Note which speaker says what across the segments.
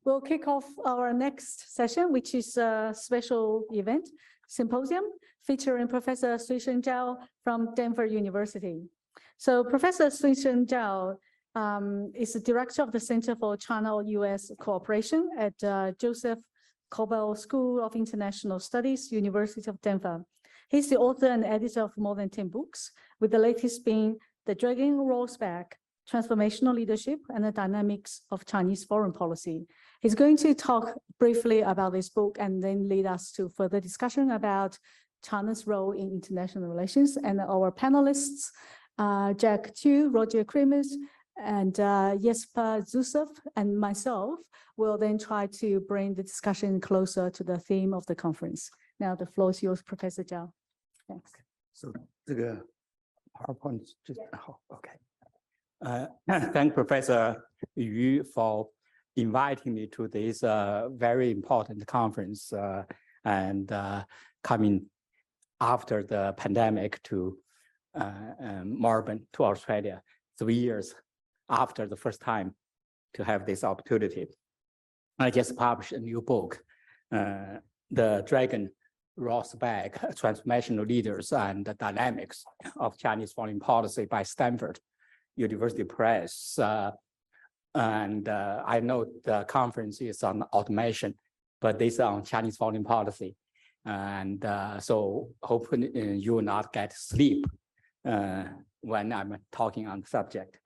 Speaker 1: We'll kick off our next session, which is a special event, symposium, featuring Professor Suisheng Zhao from Denver University. So Professor Suisheng Zhao is the director of the Center for China-US Cooperation at Joseph Cobell School of International Studies, University of Denver. He's the author and editor of more than 10 books, with the latest being The Dragon Roars Back, Transformational Leadership and the Dynamics of Chinese Foreign Policy. He's going to talk briefly about this book and then lead us to further discussion about China's role in international relations. And our panelists, Jack Chu, Roger Kremers, and Jesper Zusov, and myself will then try to bring the discussion closer to the theme of the conference. Now the floor is yours, Professor Zhao. Thanks.
Speaker 2: So the PowerPoint just okay. Thank Professor Yu for inviting me to this very important conference and coming after the pandemic to Melbourne, to Australia, 3 years after the first time to have this opportunity. I just published a new book, The Dragon Roars Back, Transformational Leaders and the Dynamics of Chinese Foreign Policy by Stanford University Press. I know the conference is on automation, but this is on Chinese foreign policy. And so hopefully you will not get sleep when I'm talking on the subject.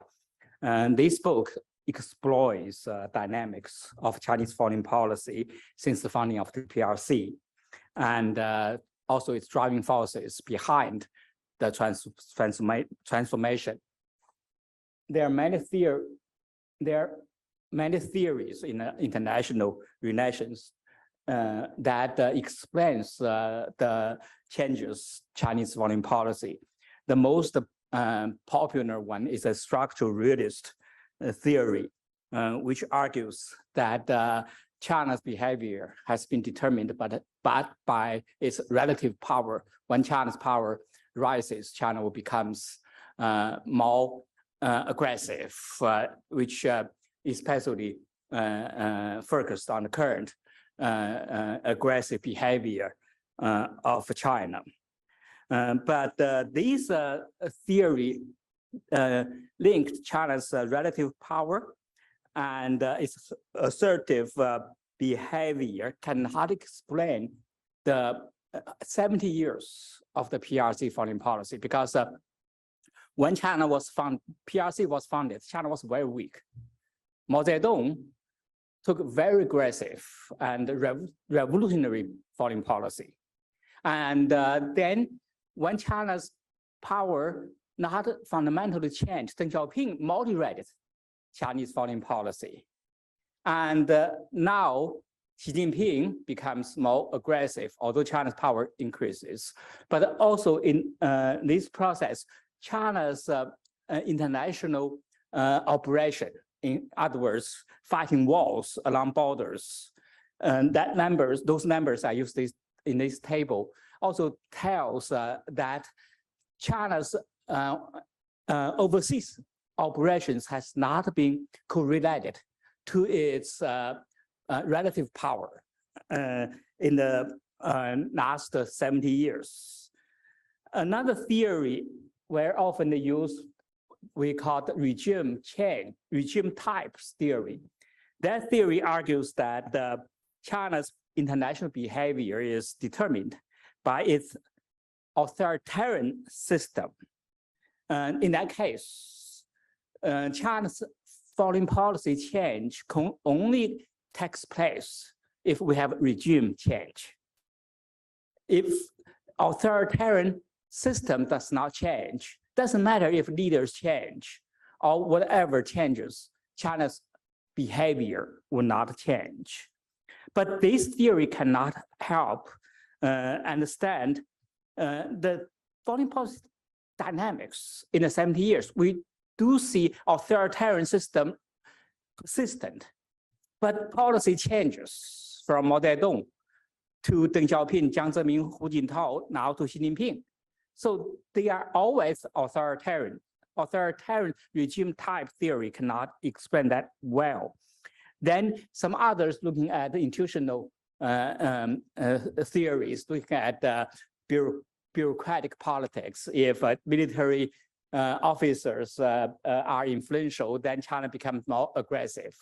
Speaker 2: And this book explores dynamics of Chinese foreign policy since the founding of the PRC, and also its driving forces behind the transformation. There are many theories in international relations that explains the changes Chinese foreign policy. The most popular one is a structural realist theory, which argues that China's behavior has been determined by its relative power. When China's power rises, China will becomes more aggressive, which especially focused on the current aggressive behavior of China. But this theory linked China's relative power and its assertive behavior cannot explain the 70 years of the PRC foreign policy, because when China was founded, PRC was founded, China was very weak. Mao Zedong took very aggressive and revolutionary foreign policy. And then when China's power not fundamentally changed, Deng Xiaoping moderated Chinese foreign policy. And now Xi Jinping becomes more aggressive, although China's power increases. But also in this process, China's international operation, in other words, fighting wars along borders, and those numbers I use in this table also tells that China's overseas operations has not been correlated to its relative power in the last 70 years. Another theory where often they use, we call it regime types theory. That theory argues that China's international behavior is determined by its authoritarian system. And in that case, China's foreign policy change only takes place if we have regime change. If authoritarian system does not change, doesn't matter if leaders change or whatever changes, China's behavior will not change. But this theory cannot help understand the foreign policy dynamics in the 70 years. We do see authoritarian system persistent, but policy changes from Mao Zedong to Deng Xiaoping, Jiang Zemin, Hu Jintao, now to Xi Jinping. So they are always authoritarian. Authoritarian regime type theory cannot explain that well. Then some others looking at the institutional theories, looking at bureaucratic politics. If military officers are influential, then China becomes more aggressive,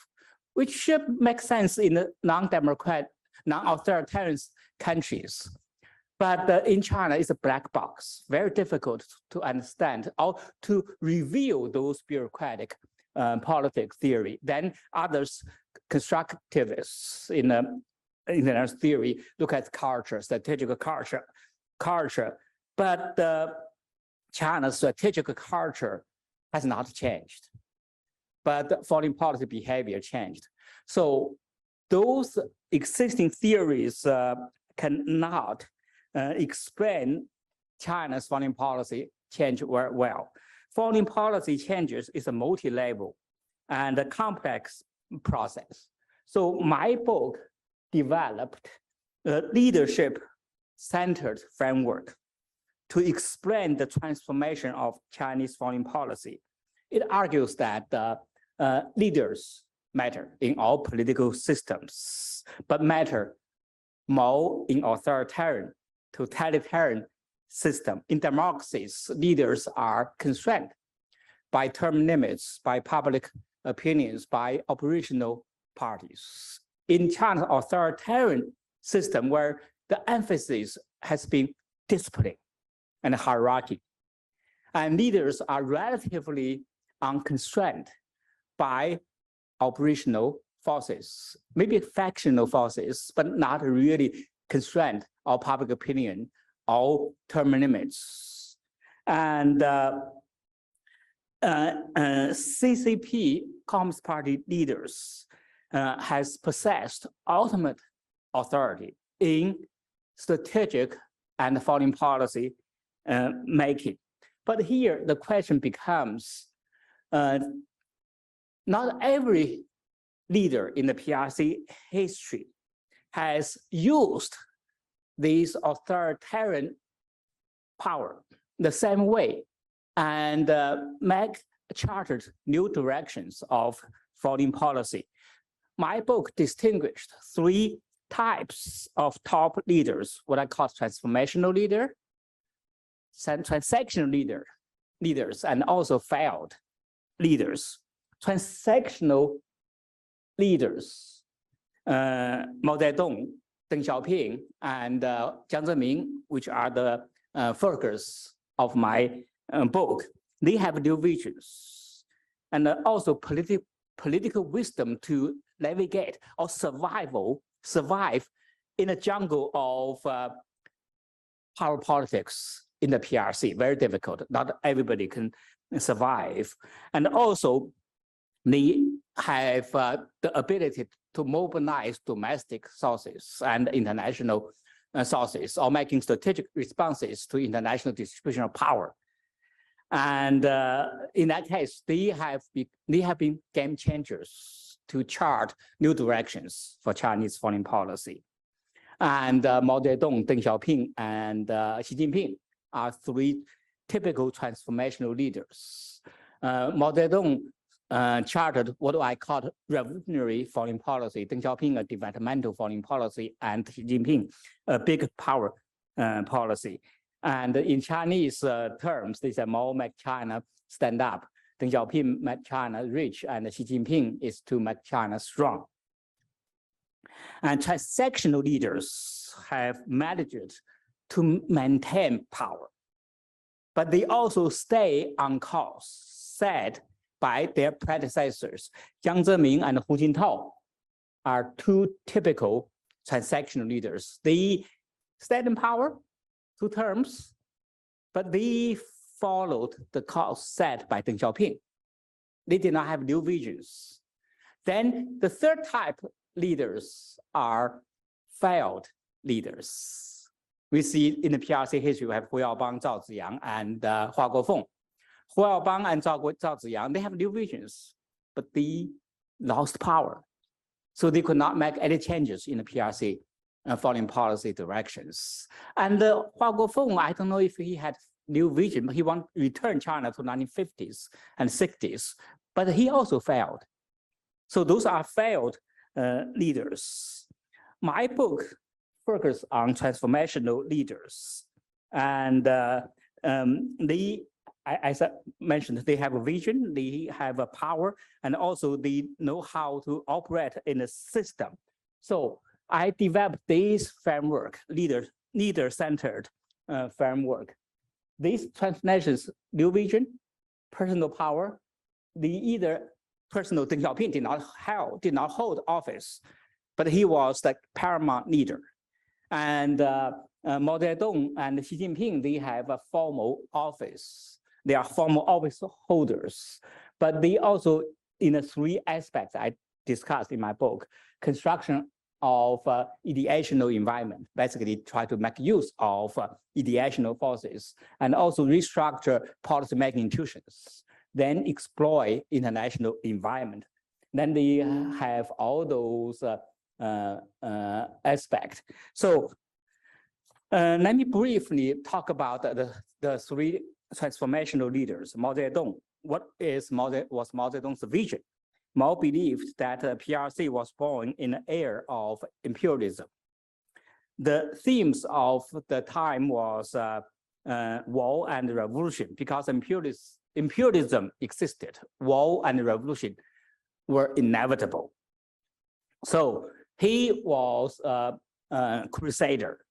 Speaker 2: which should make sense in the non-authoritarian countries. But in China, it's a black box, very difficult to understand or to reveal those bureaucratic politics theory. Then others, constructivists in international theory, look at culture, strategic culture. But China's strategic culture has not changed, but foreign policy behavior changed. So those existing theories cannot explain China's foreign policy change very well. Foreign policy changes is a multi-level and a complex process. So my book developed a leadership-centered framework to explain the transformation of Chinese foreign policy. It argues that leaders matter in all political systems, but matter more in authoritarian, totalitarian system. In democracies, leaders are constrained by term limits, by public opinions, by operational parties. In China's authoritarian system, where the emphasis has been discipline and hierarchy, and leaders are relatively unconstrained by operational forces, maybe factional forces, but not really constrained or public opinion or term limits. And CCP, Communist Party leaders, has possessed ultimate authority in strategic and foreign policy making. But here the question becomes, not every leader in the PRC history has used this authoritarian power the same way and chartered new directions of foreign policy. My book distinguished three types of top leaders, what I call transformational leader, transactional leaders, and also failed leaders. Transactional leaders, Mao Zedong, Deng Xiaoping, and Jiang Zemin, which are the focus of my book, they have new visions and also political wisdom to navigate or survive in a jungle of power politics in the PRC. Very difficult. Not everybody can survive. And also, they have the ability to mobilize domestic sources and international sources, or making strategic responses to international distribution of power. And in that case, they have been game changers to chart new directions for Chinese foreign policy. And Mao Zedong, Deng Xiaoping, and Xi Jinping are three typical transformational leaders. Mao Zedong chartered what I call revolutionary foreign policy, Deng Xiaoping a developmental foreign policy, and Xi Jinping a big power policy. And in Chinese terms, they say Mao make China stand up, Deng Xiaoping make China rich, and Xi Jinping is to make China strong. And transactional leaders have managed to maintain power, but they also stay on course set by their predecessors. Jiang Zemin and Hu Jintao are two typical transactional leaders. They stayed in power 2 terms, but they followed the course set by Deng Xiaoping. They did not have new visions. Then the third type leaders are failed leaders. We see in the PRC history, we have Hu Yaobang, Zhao Ziyang, and Hua Guofeng. Hu Yaobang and Zhao Ziyang, they have new visions, but they lost power. So they could not make any changes in the PRC foreign policy directions. And Hua Guofeng, I don't know if he had new vision, but he wanted to return China to 1950s and 60s, but he also failed. So those are failed leaders. My book focuses on transformational leaders, and as I mentioned, they have a vision, they have a power, and also they know how to operate in a system. So I developed this framework, leader-centered framework. These transformations, new vision, personal power, either personal Deng Xiaoping did not hold office, but he was the paramount leader. And Mao Zedong and Xi Jinping, they have a formal office. They are formal office holders, but they also, in the three aspects I discussed in my book, construction of ideational environment, basically try to make use of ideational forces, and also restructure policy-making institutions, then exploit international environment. Then they have all those aspects. So let me briefly talk about the three transformational leaders. Mao Zedong, what was Mao Zedong's vision? Mao believed that PRC was born in an era of imperialism. The themes of the time was war and revolution, because imperialism existed. War and revolution were inevitable. So he was a crusader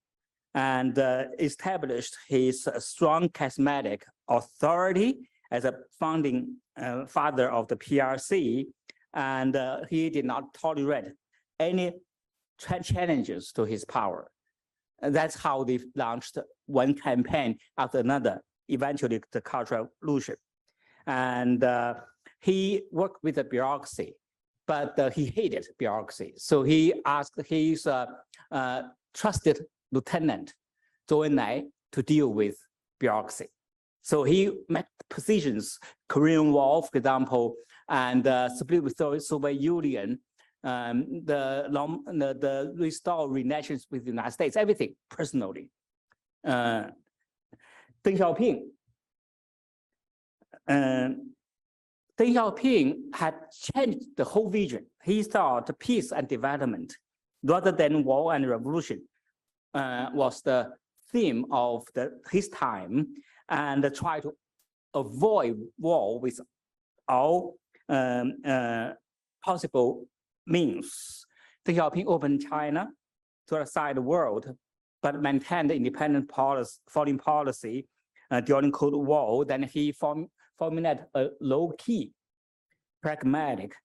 Speaker 2: and established his strong charismatic authority as a founding father of the PRC, and he did not tolerate any challenges to his power. And that's how they launched one campaign after another, eventually the Cultural Revolution. And he worked with the bureaucracy, but he hated bureaucracy. So he asked his trusted lieutenant, Zhou Enlai, to deal with bureaucracy. So he made positions, Korean War, for example, and split with the Soviet Union, the restore relations with the United States, everything personally. Deng Xiaoping had changed the whole vision. He thought peace and development, rather than war and revolution, was the theme of his time, and tried to avoid war with all possible means. Deng Xiaoping opened China to the outside world, but maintained independent foreign policy during Cold War. Then he formulated a low-key, pragmatic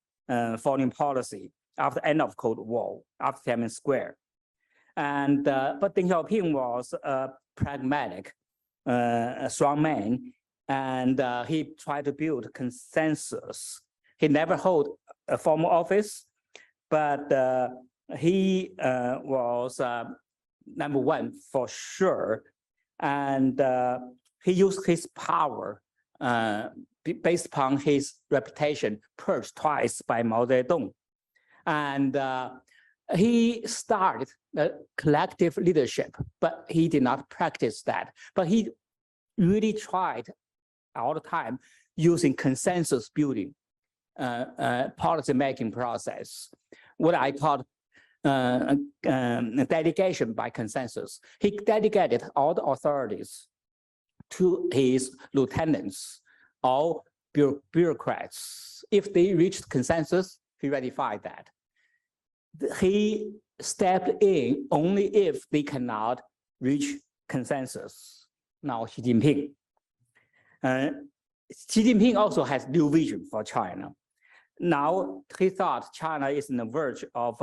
Speaker 2: foreign policy after the end of Cold War, after Tiananmen Square. And but Deng Xiaoping was a pragmatic, strong man, and he tried to build consensus. He never held a formal office, but he was number one for sure, and he used his power based upon his reputation, purged twice by Mao Zedong, and he started collective leadership, but he did not practice that. But he really tried all the time using consensus building, policy making process, what I call delegation by consensus. He delegated all the authorities to his lieutenants, all bureaucrats. If they reached consensus, he ratified that. He stepped in only if they cannot reach consensus. Now, Xi Jinping. Xi Jinping also has new vision for China. Now, he thought China is on the verge of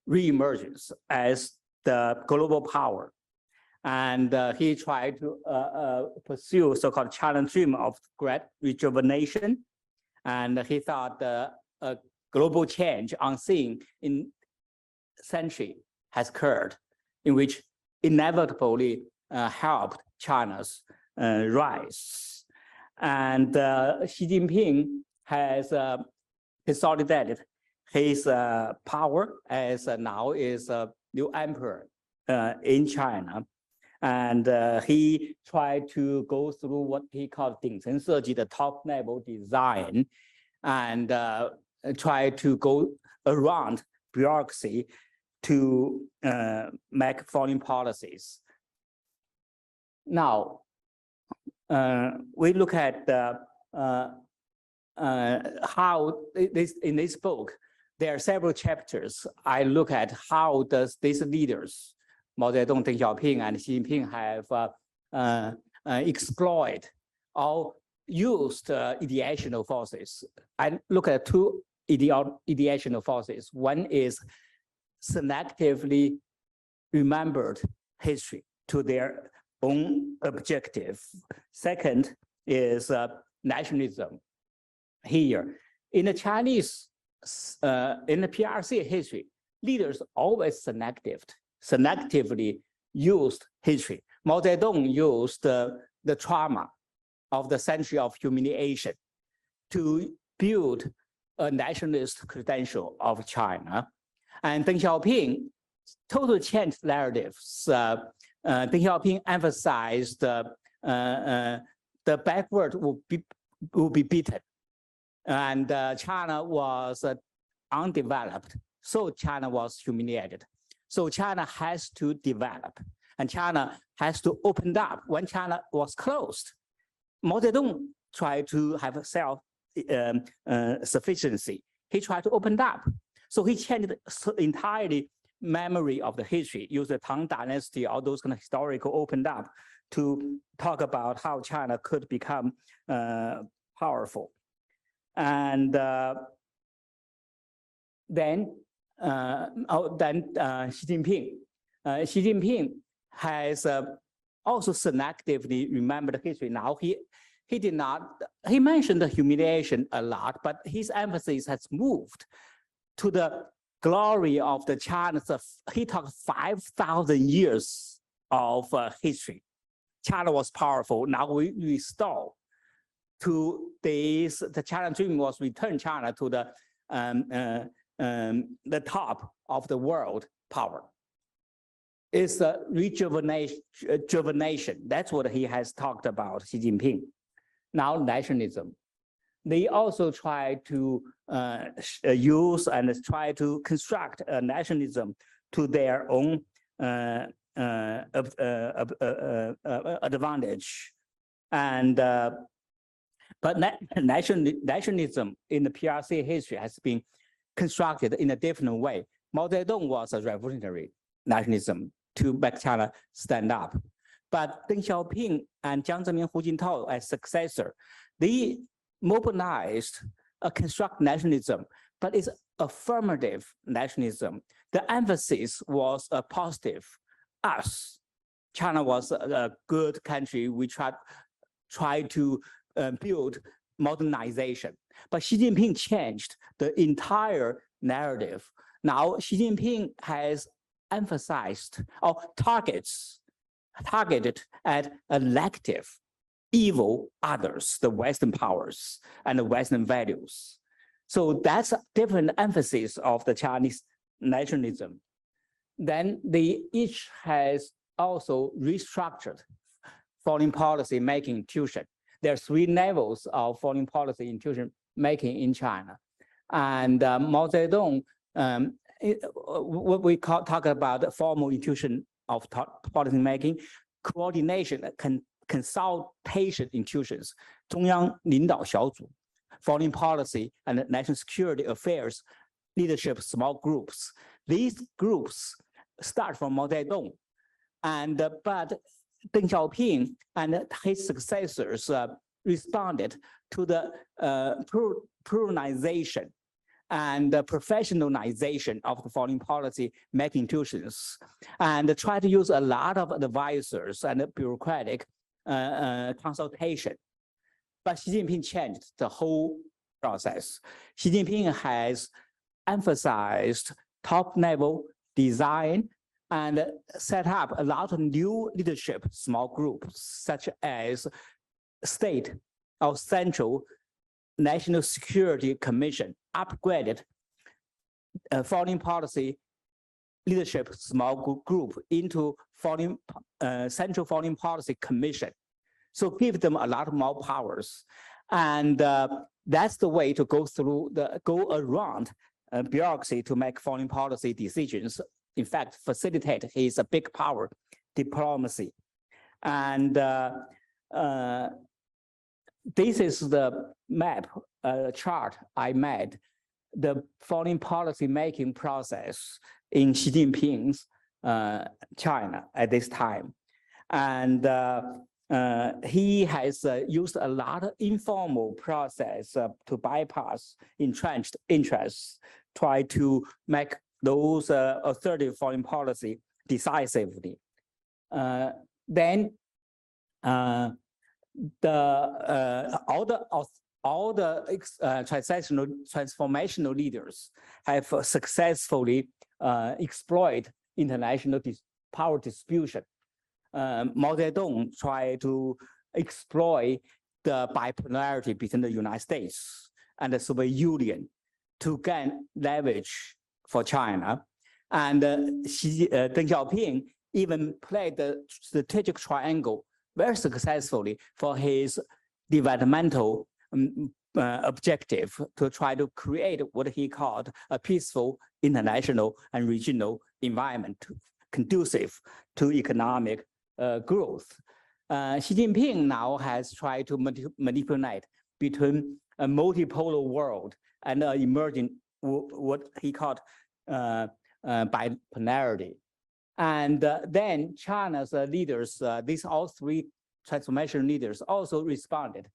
Speaker 2: re-emergence as the global power. And he tried to pursue so-called China dream of great rejuvenation. And he thought a global change unseen in century has occurred, in which inevitably helped China's rise. And Xi Jinping has consolidated his power as now is a new emperor in China. And he tried to go through what he called 顶层设计, the top level design, and try to go around bureaucracy to make foreign policies. Now, we look at how in this book, there are several chapters. I look at how does these leaders, Mao Zedong, Deng Xiaoping, and Xi Jinping have exploit or used ideational forces. I look at two ideational forces. One is selectively remembered history to their own objective. Second is nationalism. Here, in the Chinese, in the PRC history, leaders always selectively used history. Mao Zedong used the trauma of the century of humiliation to build a nationalist credential of China. And Deng Xiaoping totally changed narratives. Deng Xiaoping emphasized the backward will be beaten. And China was undeveloped, so China was humiliated. So China has to develop, and China has to open up. When China was closed, Mao Zedong tried to have self-sufficiency. He tried to open up. So he changed entirely memory of the history, used the Tang Dynasty, all those kind of historical opened up to talk about how China could become powerful. And then Xi Jinping. Xi Jinping has also selectively remembered history. Now he mentioned the humiliation a lot, but his emphasis has moved to the glory of the China. He talked 5,000 years of history. China was powerful. Now we restore to this. The China dream was return China to the top of the world power. It's a rejuvenation. That's what he has talked about, Xi Jinping. Now nationalism. They also try to use and try to construct a nationalism to their own advantage. And but nationalism in the PRC history has been constructed in a different way. Mao Zedong was a revolutionary nationalism to make China stand up. But Deng Xiaoping and Jiang Zemin, Hu Jintao as successor, they mobilized a construct nationalism, but it's affirmative nationalism. The emphasis was a positive. Us, China was a good country. We try to build modernization. But Xi Jinping changed the entire narrative. Now Xi Jinping has emphasized or targeted at elective evil others, the Western powers and the Western values. So that's a different emphasis of the Chinese nationalism. Then they each has also restructured foreign policy making institution. There are 3 levels of foreign policy institution making in China. And Mao Zedong, what we talk about the formal institution of policy making, coordination, consultation institutions, 中央领导小组, foreign policy and national security affairs, leadership small groups. These groups start from Mao Zedong, and but Deng Xiaoping and his successors responded to the pluralization and the professionalization of the foreign policy making institutions, and try to use a lot of advisors and bureaucratic consultation. But Xi Jinping changed the whole process. Xi Jinping has emphasized top-level design and set up a lot of new leadership small groups, such as State or Central National Security Commission, upgraded foreign policy leadership small group into Central Foreign Policy Commission. So give them a lot more powers. And that's the way to go around bureaucracy to make foreign policy decisions. In fact, facilitate his big power diplomacy. And this is the map chart I made, the foreign policy making process in Xi Jinping's China at this time. And he has used a lot of informal process to bypass entrenched interests, try to make those assertive foreign policy decisively. Then all the transformational leaders have successfully exploited international power distribution. Mao Zedong tried to exploit the bipolarity between the United States and the Soviet Union to gain leverage for China. And Deng Xiaoping even played the strategic triangle very successfully for his developmental objective to try to create what he called a peaceful international and regional environment conducive to economic growth. Xi Jinping now has tried to manipulate between a multipolar world and emerging what he called bipolarity. And then China's leaders, these all three transformation leaders also responded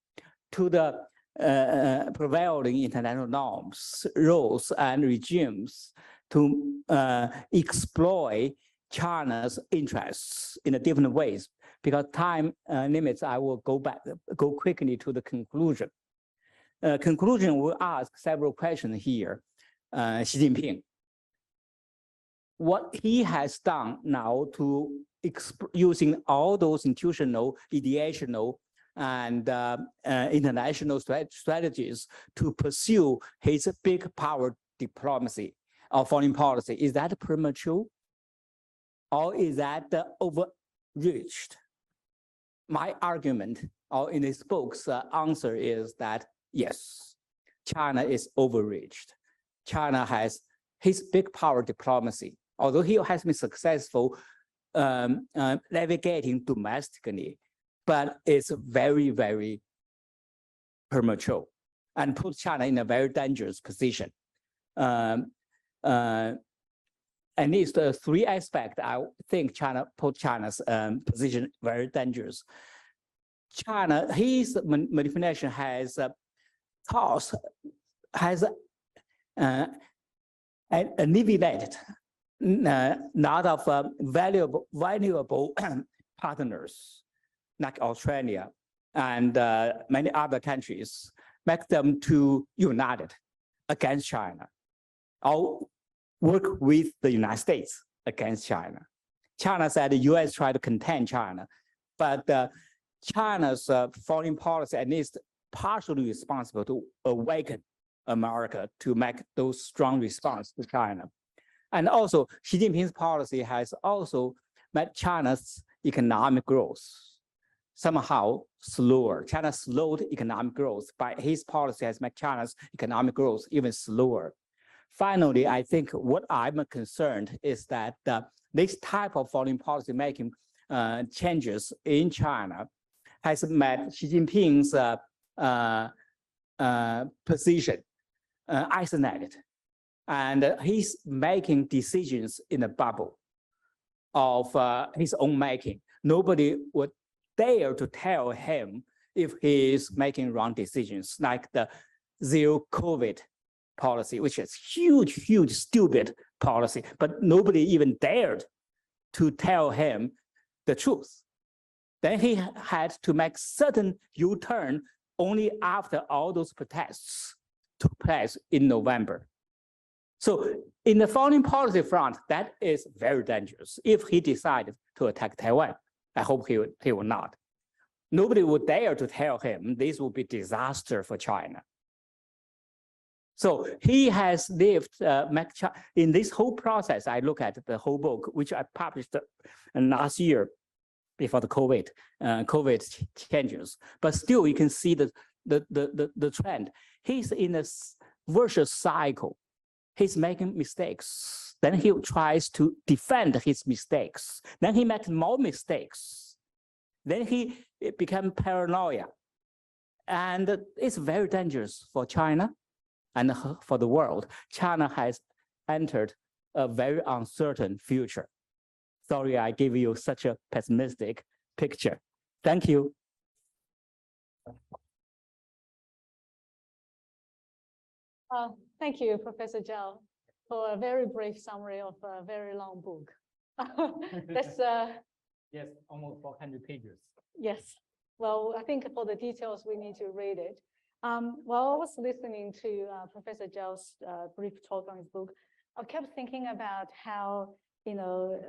Speaker 2: to the prevailing international norms, rules, and regimes to exploit China's interests in a different ways. Because time limits, I will go quickly to the conclusion. Conclusion will ask several questions here. Xi Jinping, what he has done now to using all those institutional, ideational, and international strategies to pursue his big power diplomacy or foreign policy, is that premature? Or is that overreached? My argument, or in this book's answer is that yes, China is overreached. China has his big power diplomacy, although he has been successful navigating domestically, but it's very, very premature and put China in a very dangerous position. At least three aspects, I think China put China's position very dangerous. China, his manipulation has alleviated a lot of valuable partners like Australia and many other countries, make them to united against China, or work with the United States against China. China said the US tried to contain China, but China's foreign policy at least partially responsible to awaken America to make those strong response to China. And also Xi Jinping's policy has also made China's economic growth somehow slower. China slowed economic growth, but his policy has made China's economic growth even slower. Finally, I think what I'm concerned is that this type of foreign policy making changes in China has made Xi Jinping's position isolated. And he's making decisions in a bubble of his own making. Nobody would dare to tell him if he is making wrong decisions, like the zero COVID policy, which is huge, stupid policy, but nobody even dared to tell him the truth. Then he had to make certain U-turn only after all those protests took place in November. So in the foreign policy front, that is very dangerous. If he decided to attack Taiwan, I hope he will not. Nobody would dare to tell him this will be disaster for China. So he has lived in this whole process. I look at the whole book, which I published last year before the COVID changes. But still, you can see the trend. He's in a vicious cycle he's making mistakes. Then he tries to defend his mistakes. Then he makes more mistakes. Then he became paranoia. And it's very dangerous for China and for the world. China has entered a very uncertain future. Sorry, I give you such a pessimistic picture. Thank you.
Speaker 1: Thank you, Professor Zhao, for a very brief summary of a very long book. That's
Speaker 2: yes, almost 400 pages.
Speaker 1: Yes. Well, I think for the details, we need to read it. While I was listening to Professor Zhao's brief talk on his book, I kept thinking about how, you know,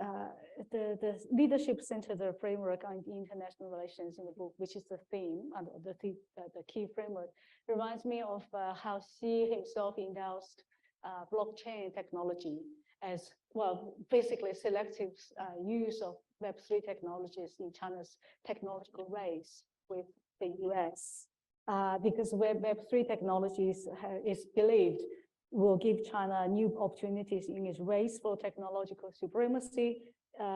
Speaker 1: the leadership-centered framework on international relations in the book, which is the theme and the key framework, reminds me of how Xi himself endorsed blockchain technology as, well, basically selective use of Web3 technologies in China's technological race with the US. Because Web3 technologies is believed will give China new opportunities in its race for technological supremacy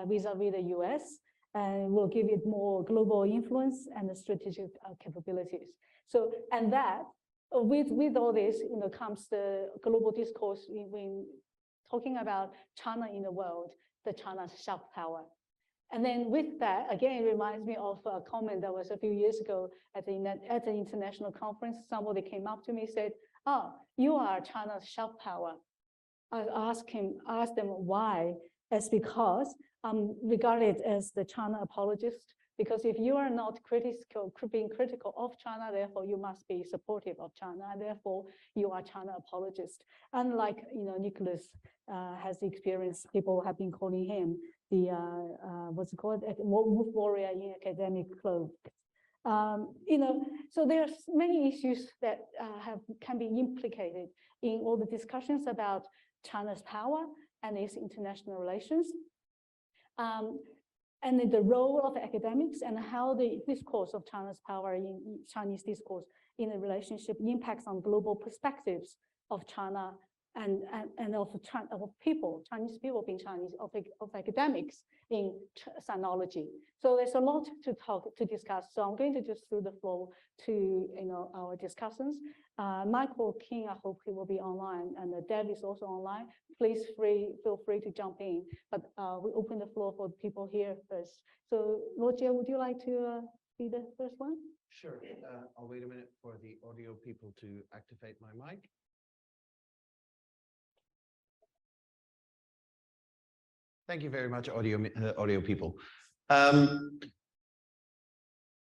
Speaker 1: vis-a-vis the US, and will give it more global influence and strategic capabilities. So, and that, with all this, you know, comes the global discourse when talking about China in the world, the China's sharp power. And then with that, again, it reminds me of a comment that was a few years ago at the international conference. Somebody came up to me and said, "Oh, you are China's sharp power." I asked them why. It's because I'm regarded as the China apologist. Because if you are not being critical of China, therefore you must be supportive of China, and therefore you are China apologist. Unlike, you know, Nicholas has experienced, people have been calling him the what's it called, wolf warrior in academic clothes. You know, so there's many issues that can be implicated in all the discussions about China's power and its international relations. And the role of academics and how the discourse of China's power in Chinese discourse in the relationship impacts on global perspectives of China and of people, Chinese people being Chinese, of academics in sinology. So there's a lot to discuss. So I'm going to just throw the floor to, you know, our discussants. Michael King, I hope he will be online, and Deb is also online. Please feel free to jump in. But we open the floor for people here first. So Roger, would you like to be the first one?
Speaker 3: Sure. I'll wait a minute for the audio people to activate my mic. Thank you very much, audio people.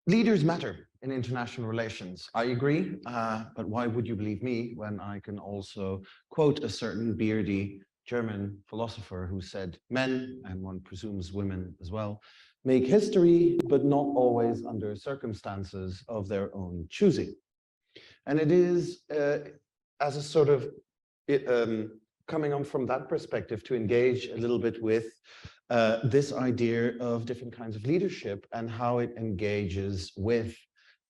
Speaker 3: Leaders matter in international relations. I agree, but why would you believe me when I can also quote a certain beardy German philosopher who said, men, and one presumes women as well, make history, but not always under circumstances of their own choosing. And it is as a sort of coming on from that perspective to engage a little bit with this idea of different kinds of leadership and how it engages with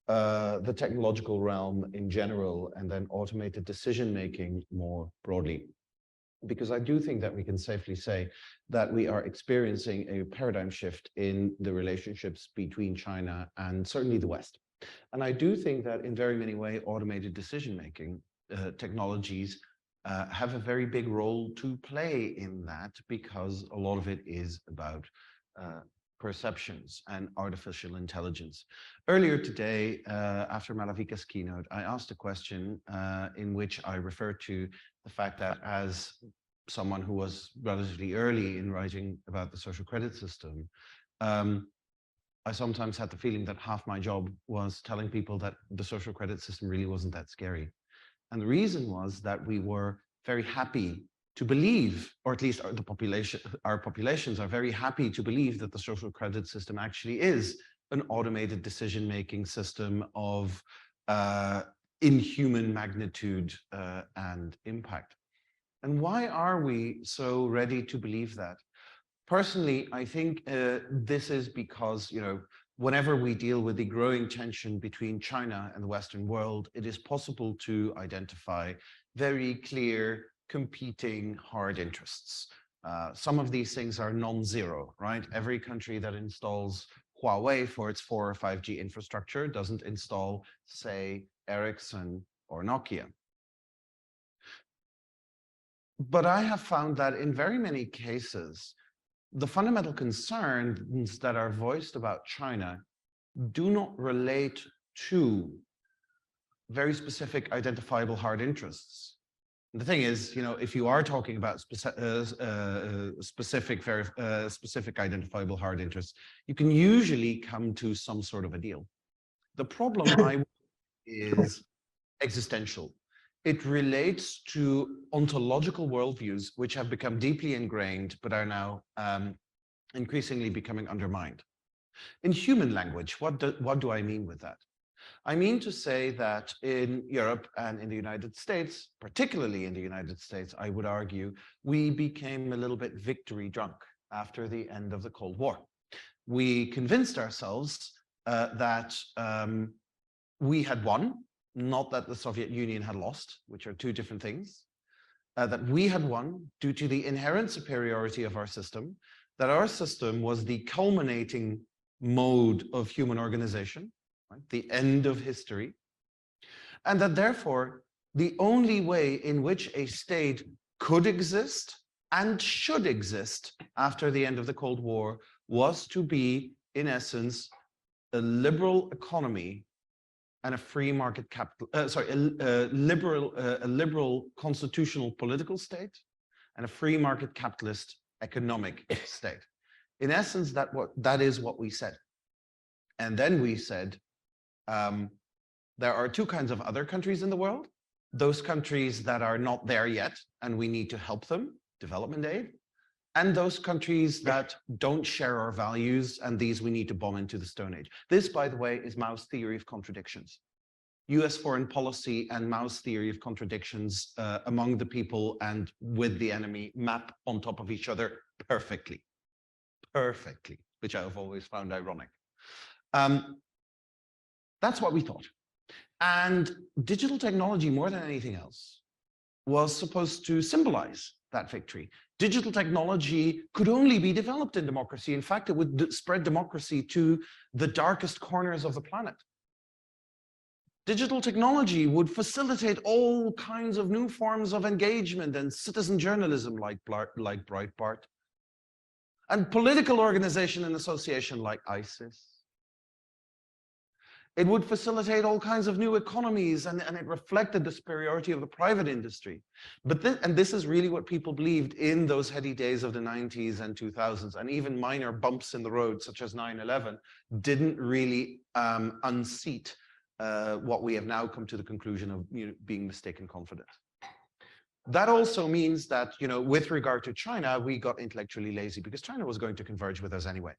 Speaker 3: the technological realm in general, and then automated decision-making more broadly. Because I do think that we can safely say that we are experiencing a paradigm shift in the relationships between China and certainly the West. And I do think that in very many ways, automated decision-making technologies have a very big role to play in that, because a lot of it is about perceptions and artificial intelligence. Earlier today, after Malavika's keynote, I asked a question in which I referred to the fact that as someone who was relatively early in writing about the social credit system, I sometimes had the feeling that half my job was telling people that the social credit system really wasn't that scary. And the reason was that we were very happy to believe, or at least our populations are very happy to believe that the social credit system actually is an automated decision-making system of inhuman magnitude and impact. And why are we so ready to believe that? Personally, I think this is because, you know, whenever we deal with the growing tension between China and the Western world, it is possible to identify very clear competing hard interests. Some of these things are non-zero, right? Every country that installs Huawei for its 4 or 5G infrastructure doesn't install, say, Ericsson or Nokia. But I have found that in very many cases, the fundamental concerns that are voiced about China do not relate to very specific identifiable hard interests. And the thing is, if you are talking about specific identifiable hard interests, you can usually come to some sort of a deal. The problem is existential. It relates to ontological worldviews, which have become deeply ingrained, but are now increasingly becoming undermined. In human language, what do I mean with that? I mean to say that in Europe and in the United States, particularly in the United States, I would argue, we became a little bit victory drunk after the end of the Cold War. We convinced ourselves that we had won, not that the Soviet Union had lost, which are two different things, that we had won due to the inherent superiority of our system, that our system was the culminating mode of human organization, right? The end of history, and that therefore the only way in which a state could exist and should exist after the end of the Cold War was to be, in essence, a liberal economy and a free market capital, a liberal constitutional political state and a free market capitalist economic state. In essence, that is what we said. And then we said, there are two kinds of other countries in the world, those countries that are not there yet, and we need to help them, development aid, and those countries that don't share our values, and these we need to bomb into the Stone Age. This, by the way, is Mao's theory of contradictions. US foreign policy and Mao's theory of contradictions among the people and with the enemy map on top of each other perfectly, which I've always found ironic. That's what we thought. And digital technology, more than anything else, was supposed to symbolize that victory. Digital technology could only be developed in democracy. In fact, it would spread democracy to the darkest corners of the planet. Digital technology would facilitate all kinds of new forms of engagement and citizen journalism like Breitbart, and political organization and association like ISIS. It would facilitate all kinds of new economies, and it reflected the superiority of the private industry. But this is really what people believed in those heady days of the 90s and 2000s, and even minor bumps in the road, such as 9/11, didn't really unseat what we have now come to the conclusion of being mistaken confidence. That also means that, with regard to China, we got intellectually lazy because China was going to converge with us anyway.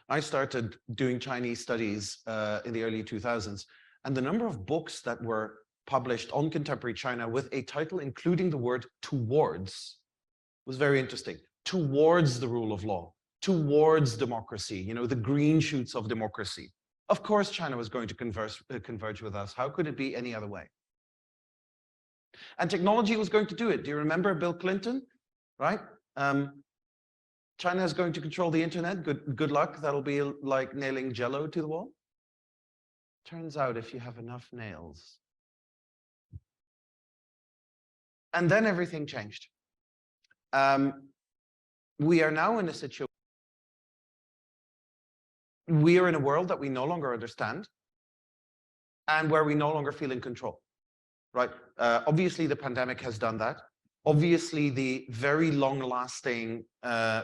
Speaker 3: I started doing Chinese studies in the early 2000s, and the number of books that were published on contemporary China with a title including the word towards was very interesting. Towards the rule of law, towards democracy, the green shoots of democracy. Of course, China was going to converge with us. How could it be any other way? And technology was going to do it. Do you remember Bill Clinton, right? China is going to control the internet. Good luck. That'll be like nailing Jello to the wall. Turns out if you have enough nails. And then everything changed. We are now in a situation. We are in a world that we no longer understand and where we no longer feel in control, right? Obviously, the pandemic has done that. Obviously, the very long-lasting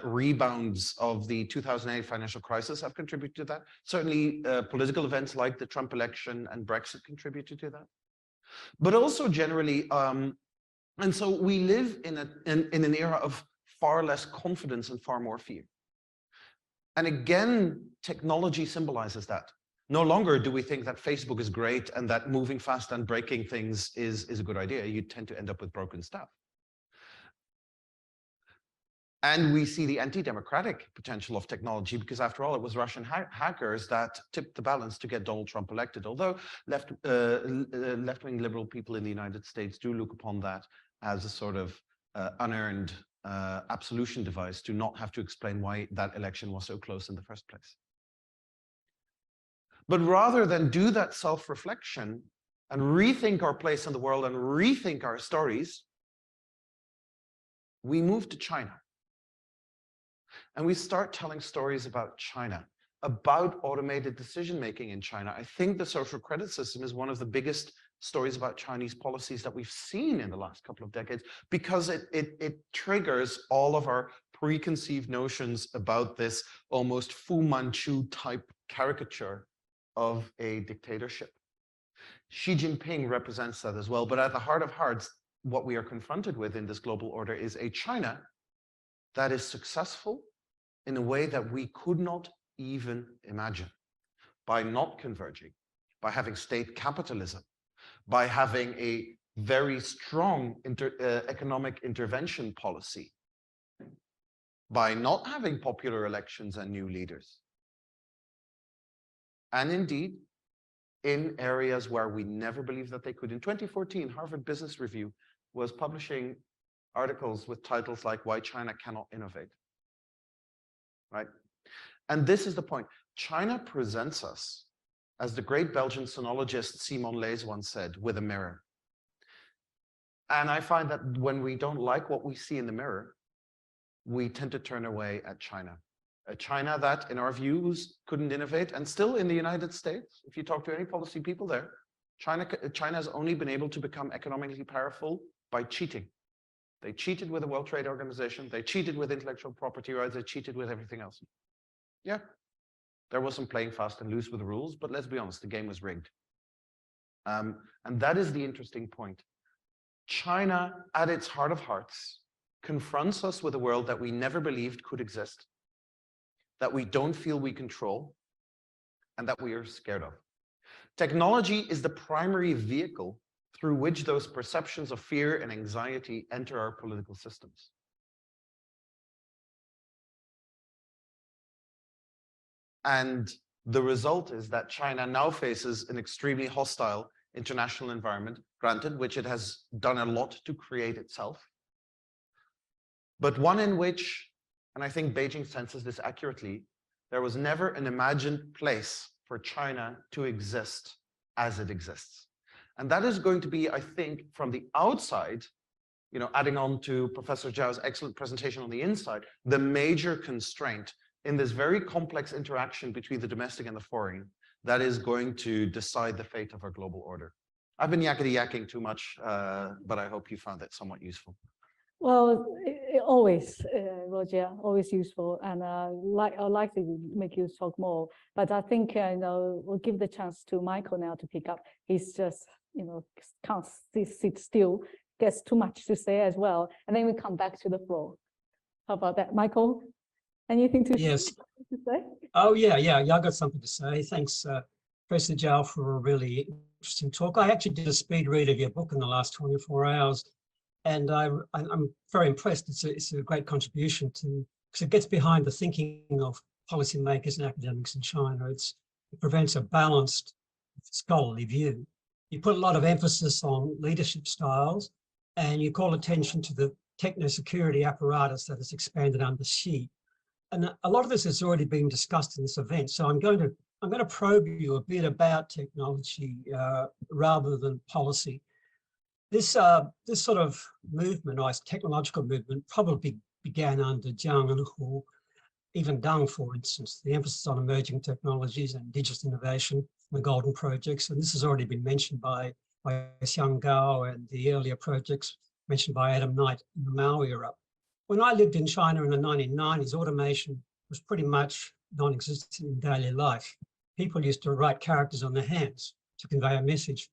Speaker 3: rebounds of the 2008 financial crisis have contributed to that. Certainly, political events like the Trump election and Brexit contributed to that. But also generally, and so we live in an era of far less confidence and far more fear. And again, technology symbolizes that. No longer do we think that Facebook is great and that moving fast and breaking things is a good idea. You tend to end up with broken stuff. And we see the anti-democratic potential of technology because, after all, it was Russian hackers that tipped the balance to get Donald Trump elected. Although left-wing liberal people in the United States do look upon that as a sort of unearned absolution device to not have to explain why that election was so close in the first place. But rather than do that self-reflection and rethink our place in the world and rethink our stories, we move to China. And we start telling stories about China, about automated decision-making in China. I think the social credit system is one of the biggest stories about Chinese policies that we've seen in the last couple of decades, because it triggers all of our preconceived notions about this almost Fu Manchu type caricature of a dictatorship. Xi Jinping represents that as well, but at the heart of hearts, what we are confronted with in this global order is a China that is successful in a way that we could not even imagine, by not converging, by having state capitalism, by having a very strong economic intervention policy, by not having popular elections and new leaders. And indeed, in areas where we never believed that they could. In 2014, Harvard Business Review was publishing articles with titles like "Why China Cannot Innovate." Right? And this is the point. China presents us, as the great Belgian sinologist Simon Leys once said, with a mirror. And I find that when we don't like what we see in the mirror, we tend to turn away at China. A China that, in our views, couldn't innovate, and still in the United States, if you talk to any policy people there, China has only been able to become economically powerful by cheating. They cheated with the World Trade Organization, they cheated with intellectual property rights, they cheated with everything else. Yeah, there was some playing fast and loose with the rules, but let's be honest, the game was rigged. And that is the interesting point. China, at its heart of hearts, confronts us with a world that we never believed could exist, that we don't feel we control, and that we are scared of. Technology is the primary vehicle through which those perceptions of fear and anxiety enter our political systems. And the result is that China now faces an extremely hostile international environment, granted, which it has done a lot to create itself, but one in which, and I think Beijing senses this accurately, there was never an imagined place for China to exist as it exists. And that is going to be, I think, from the outside, you know, adding on to Professor Zhao's excellent presentation on the inside, the major constraint in this very complex interaction between the domestic and the foreign that is going to decide the fate of our global order. I've been yakety-yakking too much, but I hope you found that somewhat useful.
Speaker 1: Well, always, Roger, always useful, and I'd like to make you talk more. But I think we'll give the chance to Michael now to pick up. He's just can't sit still, gets too much to say as well, and then we come back to the floor. How about that, Michael? Anything to say?
Speaker 4: Oh yeah, I got something to say. Thanks, Professor Zhao, for a really interesting talk. I actually did a speed read of your book in the last 24 hours. And I'm very impressed. It's a great contribution because it gets behind the thinking of policymakers and academics in China. It prevents a balanced scholarly view. You put a lot of emphasis on leadership styles, and you call attention to the techno-security apparatus that has expanded under Xi. And a lot of this has already been discussed in this event. So I'm going to probe you a bit about technology rather than policy. This sort of movement, or technological movement, probably began under Jiang and Hu, even Deng, for instance, the emphasis on emerging technologies and digital innovation, the golden projects. And this has already been mentioned by Xiang Gao and the earlier projects mentioned by Adam Knight in the Mao era. When I lived in China in the 1990s, automation was pretty much non-existent in daily life. People used to write characters on their hands to convey a message.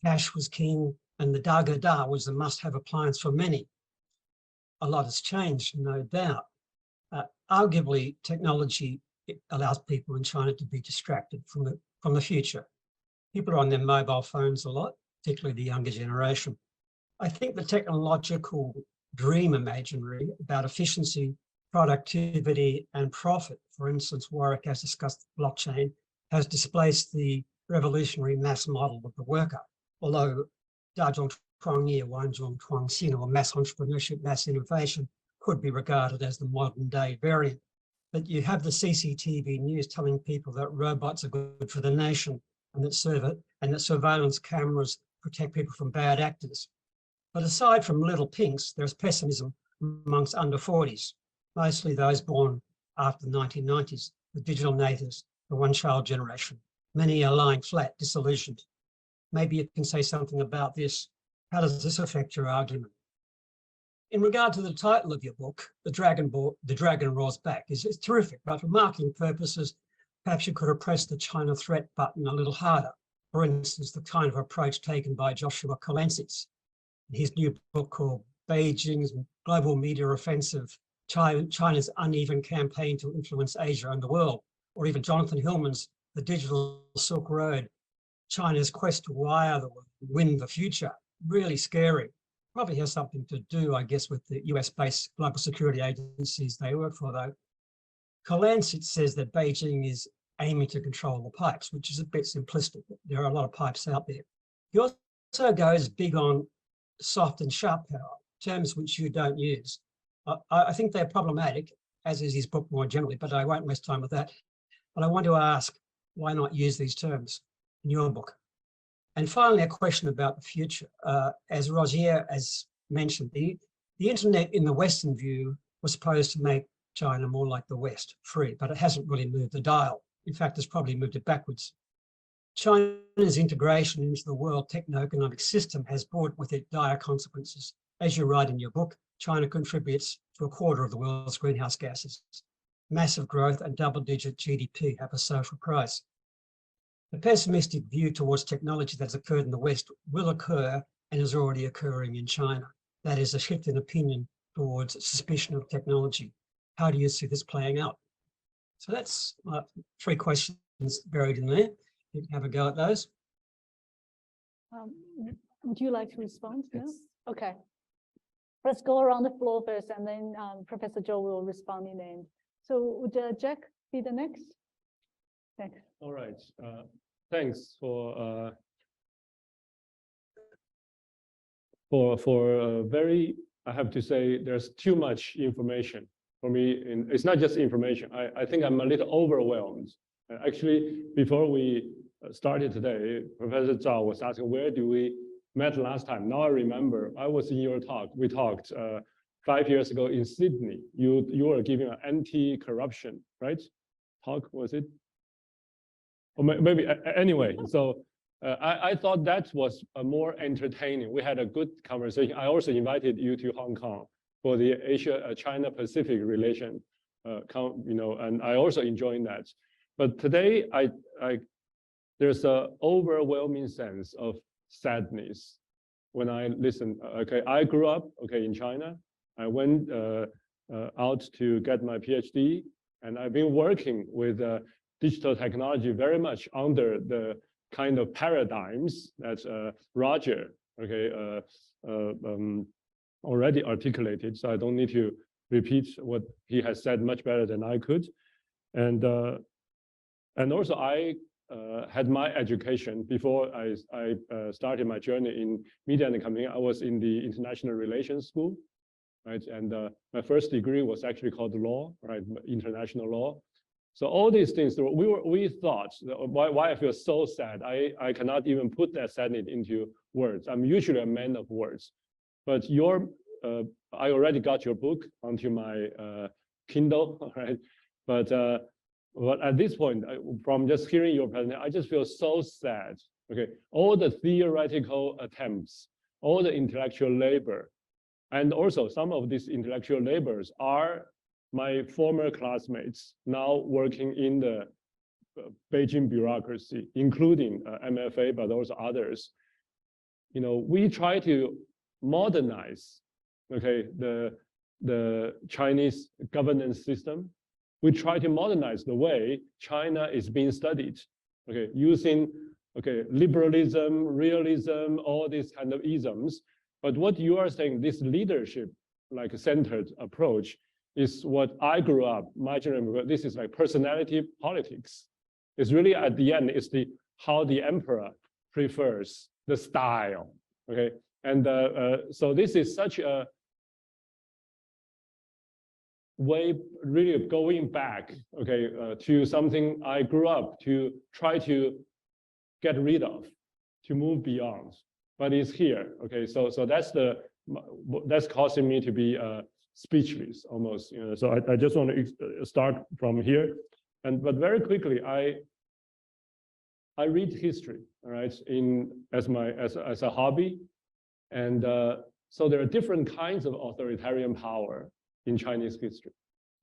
Speaker 4: Cash was king, and the da ga da was the must-have appliance for many. A lot has changed, no doubt. Arguably, technology allows people in China to be distracted from the future. People are on their mobile phones a lot, particularly the younger generation. I think the technological dream imaginary about efficiency, productivity, and profit, for instance, Warwick has discussed blockchain, has displaced the revolutionary mass model of the worker. Although Zhao Kuangyi, Wanzhong, Tuangxin, or mass entrepreneurship, mass innovation could be regarded as the modern day variant. But you have the CCTV news telling people that robots are good for the nation and that surveillance cameras protect people from bad actors. But aside from little pinks, there's pessimism amongst under 40s, mostly those born after the 1990s, the digital natives, the one-child generation. Many are lying flat, disillusioned. Maybe you can say something about this. How does this affect your argument? In regard to the title of your book, The Dragon Roars Back, is terrific, but for marketing purposes, perhaps you could have pressed the China threat button a little harder. For instance, the kind of approach taken by Joshua Kolentzis in his new book called Beijing's Global Media Offensive, China's Uneven Campaign to Influence Asia and the World, or even Jonathan Hillman's The Digital Silk Road, China's Quest to Wire the World, Win the Future. Really scary. Probably has something to do, I guess, with the US-based global security agencies they work for, though. Kolentzis says that Beijing is aiming to control the pipes, which is a bit simplistic. There are a lot of pipes out there. He also goes big on soft and sharp power, terms which you don't use. I think they're problematic, as is his book more generally, but I won't waste time with that. But I want to ask, why not use these terms in your book? And finally, a question about the future. As Rogier has mentioned, the internet in the Western view was supposed to make China more like the West, free, but it hasn't really moved the dial. In fact, it's probably moved it backwards. China's integration into the world techno-economic system has brought with it dire consequences. As you write in your book, China contributes to 1/4 of the world's greenhouse gases. Massive growth and double-digit GDP have a social price. The pessimistic view towards technology that's occurred in the West will occur and is already occurring in China. That is a shift in opinion towards suspicion of technology. How do you see this playing out? So that's 3 questions buried in there. You can have a go at those.
Speaker 1: Would you like to respond?
Speaker 3: Yes.
Speaker 1: No? Okay. Let's go around the floor first, and then Professor Zhao will respond in the end. So would Jack be the next? Thanks.
Speaker 5: All right. Thanks for very, I have to say, there's too much information for me. And it's not just information. I think I'm a little overwhelmed. Actually, before we started today, Professor Zhao was asking, where do we met last time? Now I remember, I was in your talk. We talked 5 years ago in Sydney. You were giving an anti-corruption, right? Talk, was it? Or maybe, anyway, so I thought that was more entertaining. We had a good conversation. I also invited you to Hong Kong for the Asia-China-Pacific relation, and I also enjoyed that. But today, there's an overwhelming sense of sadness when I listen. Okay, I grew up in China. I went out to get my PhD, and I've been working with digital technology very much under the kind of paradigms that Roger already articulated. So I don't need to repeat what he has said much better than I could. And also I had my education before I started my journey in media and communication. I was in the international relations school, right? And my first degree was actually called law, right? International law. So all these things, we thought, why I feel so sad. I cannot even put that sadness into words. I'm usually a man of words, but I already got your book onto my Kindle, right? But at this point, from just hearing your presentation, I just feel so sad. Okay, all the theoretical attempts, all the intellectual labor, and also some of these intellectual labors are my former classmates now working in the Beijing bureaucracy, including MFA, but also others. We try to modernize, the Chinese governance system. We try to modernize the way China is being studied, using liberalism, realism, all these kind of isms. But what you are saying, this leadership centered approach, is what I grew up, my generation. This is like personality politics. It's really at the end, it's how the emperor prefers the style. And so this is such a way really going back, okay, to something I grew up to try to get rid of, to move beyond, but it's here, okay. So that's causing me to be speechless almost, you know. So I just want to start from here, but very quickly I read history, all right, as a hobby, and so there are different kinds of authoritarian power in Chinese history.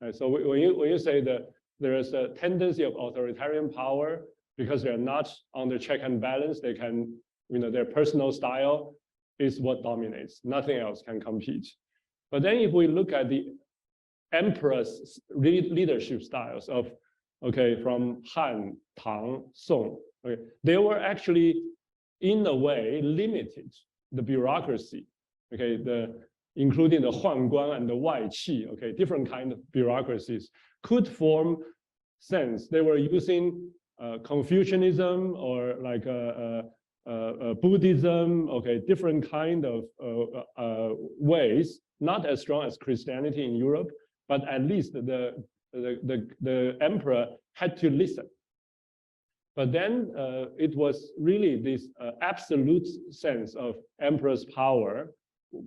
Speaker 5: Right? So when you say that there is a tendency of authoritarian power because they're not under check and balance, they can, you know, their personal style is what dominates. Nothing else can compete. But then if we look at the emperor's leadership styles of, okay, from Han, Tang, Song, okay, they were actually in a way limited the bureaucracy, okay, including the Huanguan and the Waiqi, okay, different kind of bureaucracies could form sense. They were using Confucianism or like Buddhism, okay, different kind of ways, not as strong as Christianity in Europe, but at least the emperor had to listen. But then it was really this absolute sense of emperor's power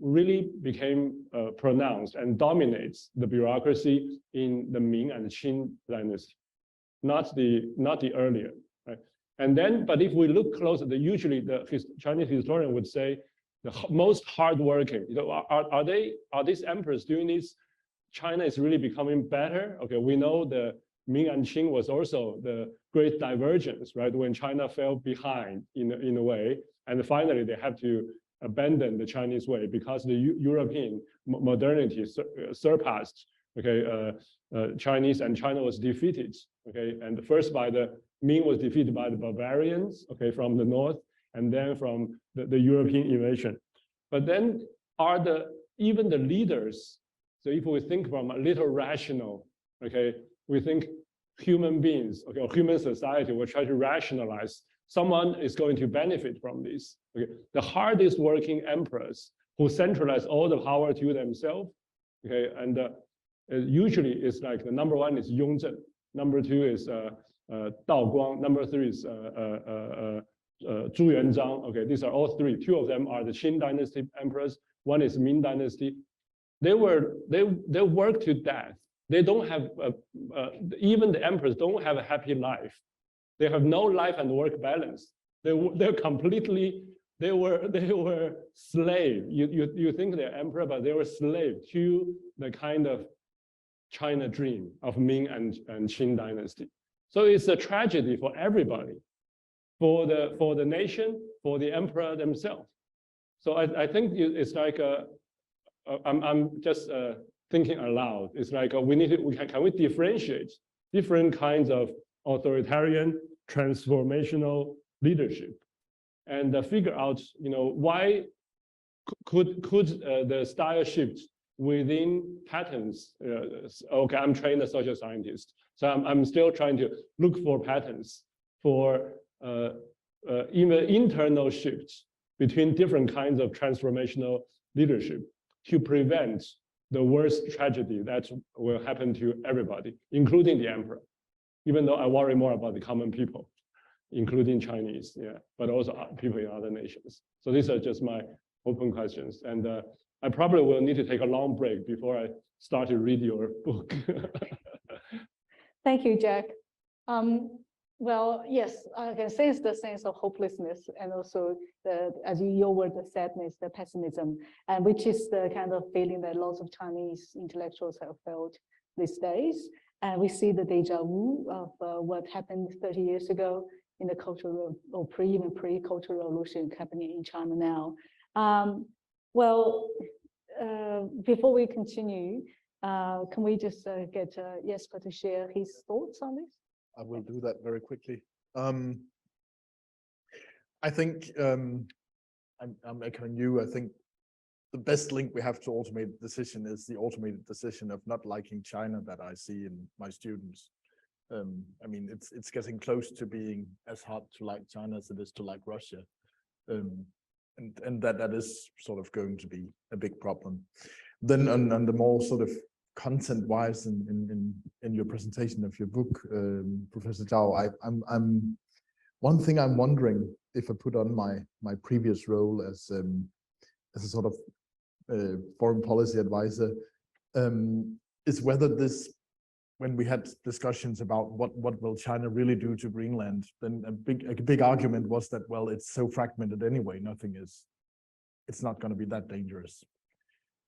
Speaker 5: really became pronounced and dominates the bureaucracy in the Ming and Qing dynasty, not the earlier, right? And then, but if we look closer, usually the Chinese historian would say the most hardworking, you know, are these emperors doing this? China is really becoming better. Okay, we know the Ming and Qing was also the great divergence, right? When China fell behind in a way, and finally they have to abandon the Chinese way because the European modernity surpassed, okay, Chinese, and China was defeated, okay, and first by the Ming was defeated by the Bavarians, okay, from the north, and then from the European invasion. But then even the leaders, so if we think from a little rational, okay, we think human beings, okay, or human society will try to rationalize someone is going to benefit from this. Okay, the hardest working emperors who centralize all the power to themselves, okay, and usually it's like the number one is Yongzheng, number two is Dao Guang, number three is Zhu Yuanzhang. Okay, these are all three. Two of them are the Qing dynasty emperors. One is Ming dynasty. They work to death. They don't have even the emperors don't have a happy life. They have no life and work balance. They're completely, they were slave. You think they're emperor, but they were slave to the kind of China dream of Ming and Qing dynasty. So it's a tragedy for everybody, for the nation, for the emperor themselves. So I think it's like I'm just thinking aloud. It's like can we differentiate different kinds of authoritarian transformational leadership and figure out, you know, why could the style shift within patterns? Okay, I'm trained as a social scientist, so I'm still trying to look for patterns for even internal shifts between different kinds of transformational leadership to prevent the worst tragedy that will happen to everybody, including the emperor. Even though I worry more about the common people, including Chinese, yeah, but also people in other nations. So these are just my open questions. And I probably will need to take a long break before I start to read your book.
Speaker 1: Thank you, Jack. Well, yes, I can sense the sense of hopelessness and also your word, the sadness, the pessimism, and which is the kind of feeling that lots of Chinese intellectuals have felt these days. And we see the deja vu of what happened 30 years ago in the cultural or even pre-cultural revolution happening in China now. Before we continue, can we just get Jesper to share his thoughts on this?
Speaker 6: I will do that very quickly. I think I'm echoing you. I think the best link we have to automated decision is the automated decision of not liking China that I see in my students. I mean, it's getting close to being as hard to like China as it is to like Russia. and that is sort of going to be a big problem. Then on the more sort of content-wise in your presentation of your book, Professor Zhao, I'm one thing I'm wondering, if I put on my previous role as a sort of foreign policy advisor, is whether this, when we had discussions about what will China really do to Greenland, then a big argument was that, well, it's so fragmented anyway, it's not going to be that dangerous.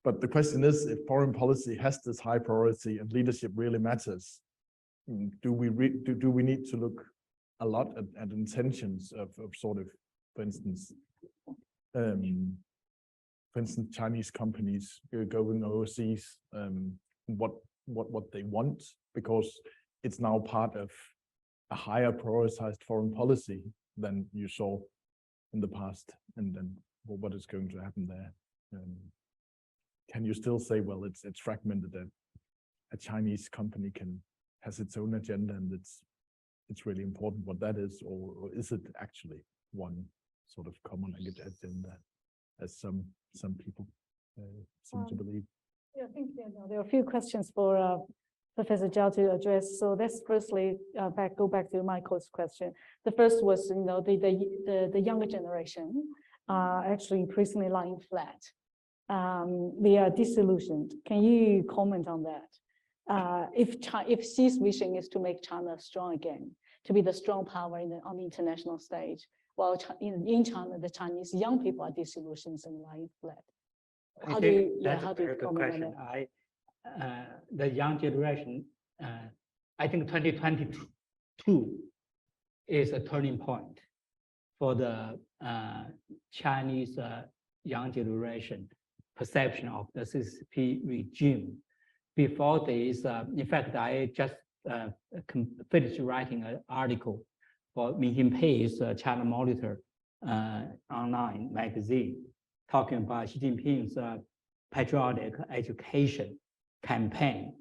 Speaker 6: But the question is, if foreign policy has this high priority and leadership really matters, do we need to look a lot at intentions of sort of, for instance, Chinese companies going overseas, what they want, because it's now part of a higher prioritized foreign policy than you saw in the past, and then what is going to happen there? Can you still say, well, it's fragmented, that a Chinese company has its own agenda, and it's really important what that is, or is it actually one sort of common agenda, as some people seem to believe?
Speaker 1: Yeah, I think there are a few questions for Professor Zhao to address. So let's firstly go back to Michael's question. The first was, the younger generation are actually increasingly lying flat. They are disillusioned. Can you comment on that? If Xi's vision is to make China strong again, to be the strong power on the international stage, while in China, the Chinese young people are disillusioned and lying flat. How do you comment on that?
Speaker 2: The young generation, I think 2022 is a turning point for the Chinese young generation perception of the CCP regime. Before this, in fact, I just finished writing an article for Minxin Pei's China Monitor online magazine, talking about Xi Jinping's patriotic education campaign.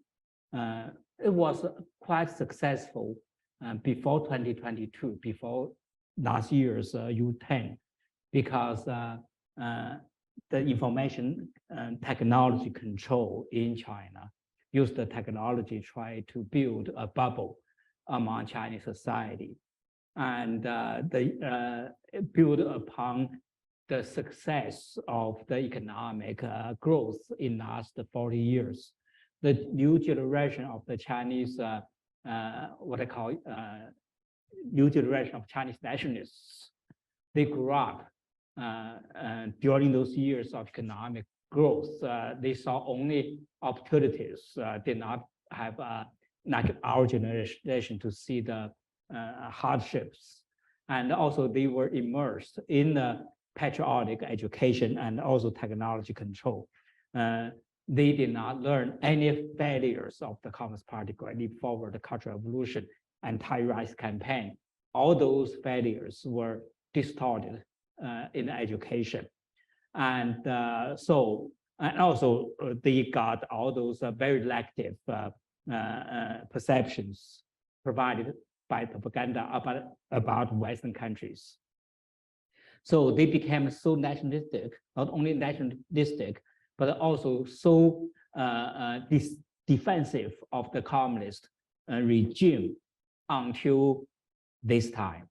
Speaker 2: It was quite successful before 2022, before last year's U10, because the information and technology control in China used the technology to try to build a bubble among Chinese society. And they build upon the success of the economic growth in the last 40 years. The new generation of the Chinese, what I call new generation of Chinese nationalists, they grew up during those years of economic growth. They saw only opportunities, did not have like our generation to see the hardships. And also they were immersed in the patriotic education and also technology control. They did not learn any failures of the Communist Party, Great Leap Forward, the Cultural Revolution, anti-rice campaign. All those failures were distorted in education. And also they got all those very elective perceptions provided by propaganda about Western countries. So they became so nationalistic, not only nationalistic, but also so defensive of the communist regime until this time,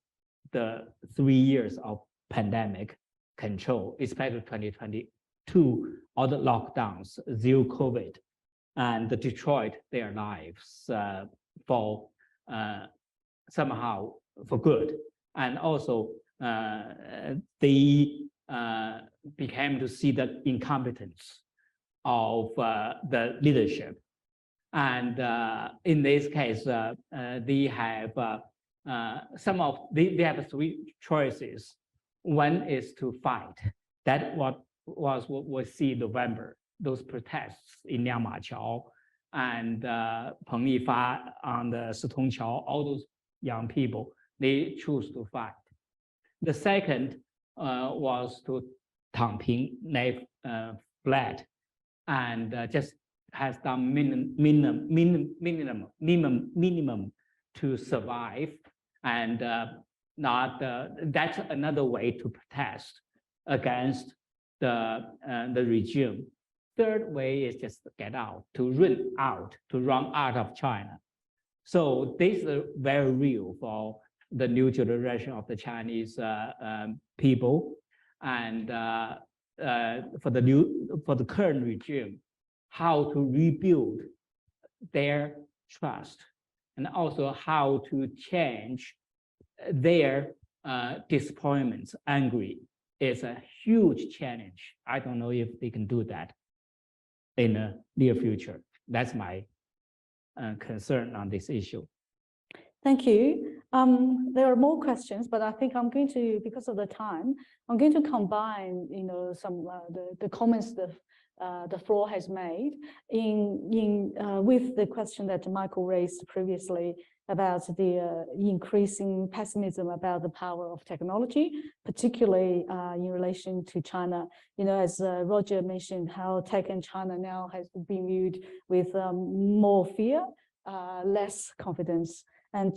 Speaker 2: the 3 years of pandemic control, especially 2022, all the lockdowns, zero COVID, and destroyed their lives for somehow for good. And also they became to see the incompetence of the leadership. And in this case, they have they have three choices. One is to fight. That was what we see in November, those protests in Liangmaqiao and Peng Yifa on the Sitongqiao, all those young people, they choose to fight. The second was to Tang Ping, they fled and just has done minimum to survive, and that's another way to protest. against the regime. Third way is just to get out, to run out of China. So this is very real for the new generation of the Chinese people, and for the current regime, how to rebuild their trust, and also how to change their disappointments, angry, is a huge challenge. I don't know if they can do that in the near future. That's my concern on this issue.
Speaker 1: Thank you. There are more questions, but I think I'm going to, because of the time, I'm going to combine, some the comments that the floor has made with the question that Michael raised previously about the increasing pessimism about the power of technology, particularly in relation to China. As Roger mentioned, how tech in China now has been viewed with more fear, less confidence. And,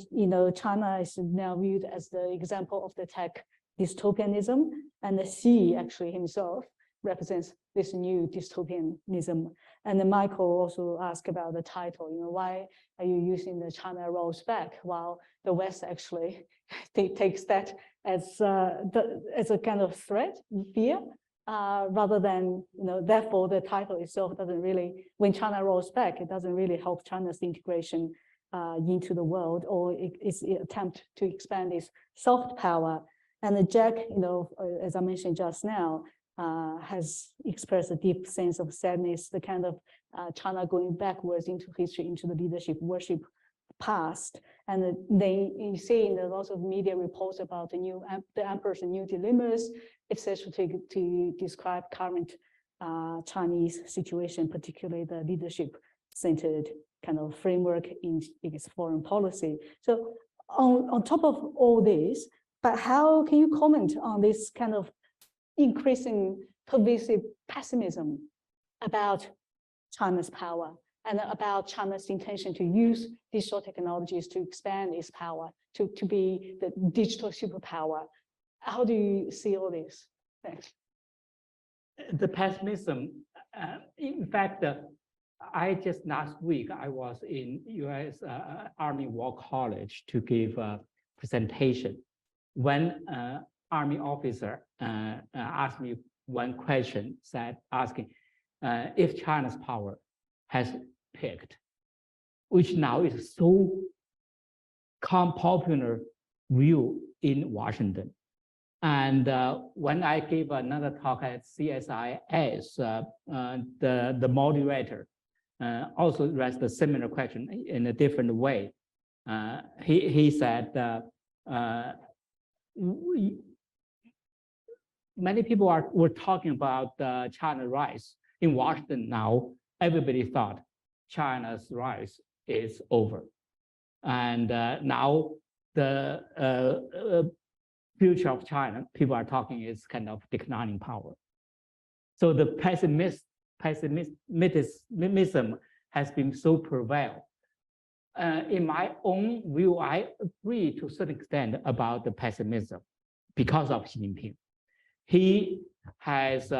Speaker 1: China is now viewed as the example of the tech dystopianism, and the Xi actually himself represents this new dystopianism. And then Michael also asked about the title, why are you using the China rolls back while the West actually takes that as a kind of threat, fear, rather than, therefore the title itself doesn't really, when China rolls back, it doesn't really help China's integration into the world, or its attempt to expand its soft power. And the Jack, as I mentioned just now, has expressed a deep sense of sadness, the kind of China going backwards into history, into the leadership worship past. And you see in lots of media reports about the emperor's new dilemmas, etc., to describe current Chinese situation, particularly the leadership-centered kind of framework in its foreign policy. So on top of all this, but how can you comment on this kind of increasing pervasive pessimism about China's power and about China's intention to use digital technologies to expand its power, to be the digital superpower? How do you see all this? Thanks.
Speaker 2: The pessimism, in fact, I just last week, I was in US Army War College to give a presentation. When Army officer asked me one question, asking if China's power has peaked, which now is so popular view in Washington. And when I gave another talk at CSIS, the moderator also raised a similar question in a different way. He said, many people were talking about China's rise. In Washington now, everybody thought China's rise is over. And now the future of China, people are talking is kind of declining power. So the pessimism has been so prevalent. In my own view, I agree to a certain extent about the pessimism because of Xi Jinping. He has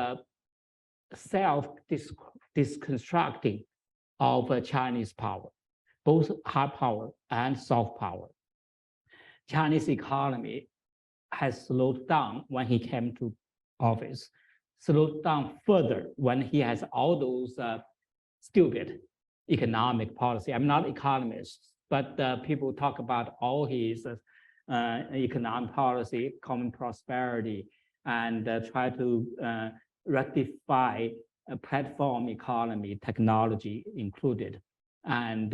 Speaker 2: self-deconstructing of Chinese power, both hard power and soft power. Chinese economy has slowed down when he came to office, slowed down further when he has all those stupid economic policy. I'm not an economist, but people talk about all his economic policy, common prosperity, and try to rectify a platform economy, technology included, and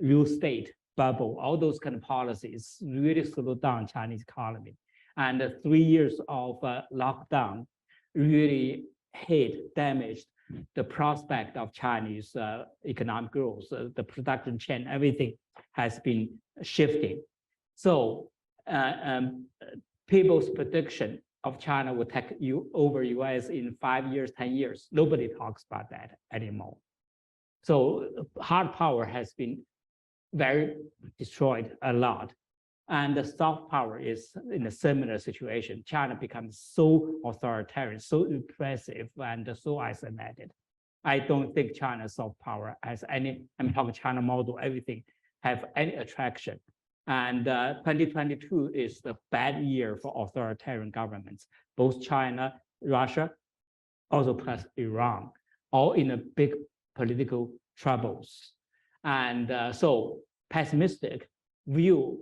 Speaker 2: real estate bubble, all those kind of policies really slowed down Chinese economy. And 3 years of lockdown really damaged the prospect of Chinese economic growth. The production chain, everything has been shifting. So people's prediction of China will take over US in 5 years, 10 years. Nobody talks about that anymore. So hard power has been very destroyed a lot. And the soft power is in a similar situation. China becomes so authoritarian, so repressive, and so isolated. I don't think China's soft power has any, I'm talking China model, everything have any attraction. And 2022 is the bad year for authoritarian governments, both China, Russia, also plus Iran, all in a big political troubles. And so pessimistic view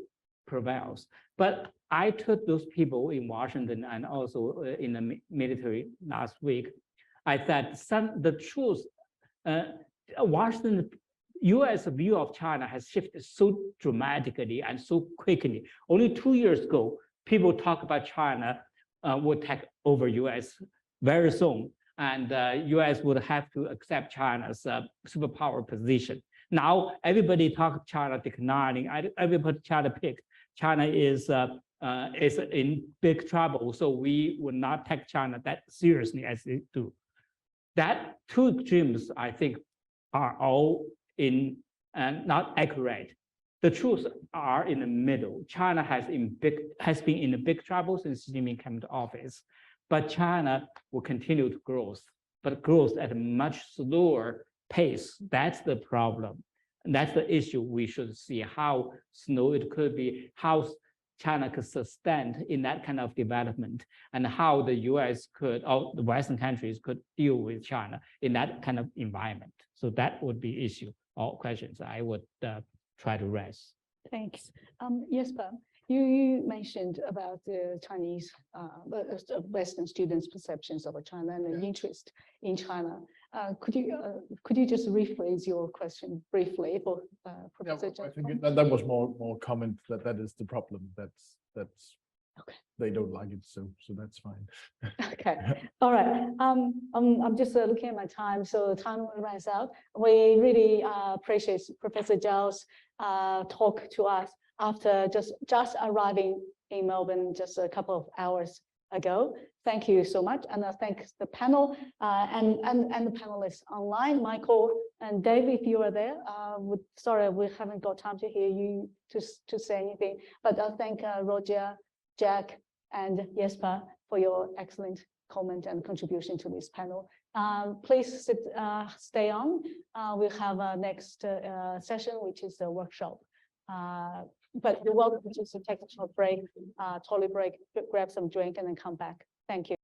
Speaker 2: prevails. But I told those people in Washington and also in the military last week, I said the truth, Washington, US view of China has shifted so dramatically and so quickly. Only 2 years ago, people talk about China would take over US very soon, and US would have to accept China's superpower position. Now, everybody talk China declining, everybody China pick. China is in big trouble, so we would not take China that seriously as they do. That two extremes, I think, are all in not accurate. The truths are in the middle. China has been in a big trouble since Xi Jinping came to office, but China will continue to grow, but grows at a much slower pace. That's the problem. And that's the issue we should see, how slow it could be, how China could sustain in that kind of development, and how the US could, or the Western countries could deal with China in that kind of environment. So that would be issue or questions I would try to raise.
Speaker 1: Thanks. Jesper, you mentioned about the Chinese, Western students' perceptions of China and the interest in China. Could you just rephrase your question briefly for Professor
Speaker 6: I
Speaker 1: Zhao?
Speaker 6: think that was more comment that is the problem. That's
Speaker 1: okay.
Speaker 6: They don't like it, so that's fine.
Speaker 1: Okay, all right. I'm just looking at my time, so time runs out. We really appreciate Professor Zhao's talk to us after just arriving in Melbourne just a couple of hours ago. Thank you so much, and I thank the panel and the panelists online, Michael and Dave, if you are there. Sorry, we haven't got time to hear you to say anything, but I thank Roger, Jack, and Jesper for your excellent comment and contribution to this panel. Please stay on. We'll have our next session, which is a workshop. But you're welcome to take a short break, toilet break, grab some drink, and then come back. Thank you.